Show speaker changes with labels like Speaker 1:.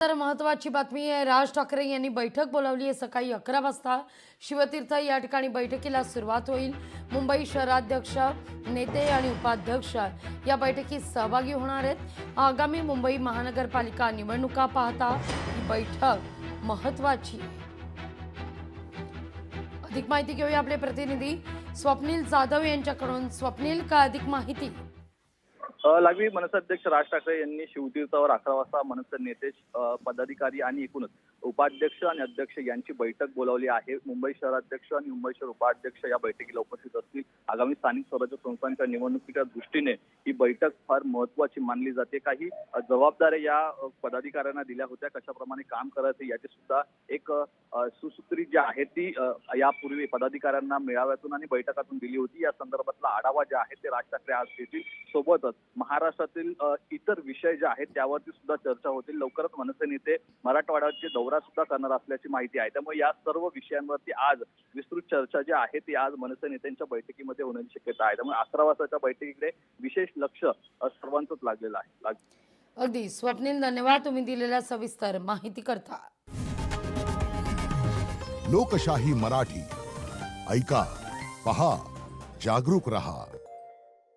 Speaker 1: तर महत्त्वाची बातमी आहे, राज ठाकरे यांनी बैठक बोलावली आहे सकाळी 11 वाजता शिवतीर्थ या ठिकाणी बैठकीला सुरुवात होईल। मुंबई शहराध्यक्ष, नेते आणि उपाध्यक्ष या बैठकीत सहभागी होणार आहेत। आगामी मुंबई महानगरपालिका निवडणुका पाहता ही बैठक महत्त्वाची आहे। अधिक माहिती घेऊया आपले प्रतिनिधी स्वप्नील जाधव यांच्याकडून। स्वप्नील, का अधिक माहिती?
Speaker 2: लागवी मनसे अध्यक्ष राज ठाकरे यांनी शिवतीर्थावर 11 वाजता मनसे नेते, पदाधिकारी आणि एकूणच उपाध्यक्ष आणि अध्यक्ष यांची बैठक बोलावली आहे। मुंबई शहराध्यक्ष आणि मुंबई शहर उपाध्यक्ष या बैठकीला उपस्थित असतील। आगामी स्थानिक स्वराज्य संस्थांच्या निवडणुकीच्या दृष्टीने ही बैठक फार महत्त्वाची मानली जाते। काही जबाबदाऱ्या या पदाधिकाऱ्यांना दिल्या होत्या, कशाप्रमाणे काम करायचे याची सुद्धा एक सुसूत्री जी आहे ती यापूर्वी पदाधिकाऱ्यांना मेळाव्यातून आणि बैठकातून दिली होती। या संदर्भातला आढावा जे आहे ते राज ठाकरे आज देतील। सोबतच महाराष्ट्रातील इतर विषय जे आहेत त्यावरती सुद्धा चर्चा होतील। लवकरच मनसे नेते मराठवाड्याचे दौरा सुद्धा करणार असल्याची माहिती आहे। त्यामुळे या सर्व विषयांवरती आज विस्तृत चर्चा जी आहे ती आज मनसे नेत्यांच्या बैठकीमध्ये होण्याची शक्यता आहे। त्यामुळे 11 वाजताच्या बैठकीकडे विशेष लक्ष सर्वांचंच लागलेलं आहे।
Speaker 1: अगदी स्वप्नील, धन्यवाद तुम्ही दिलेल्या सविस्तर माहिती करता।
Speaker 3: लोकशाही मराठी ऐका, पहा, जागरूक रहा।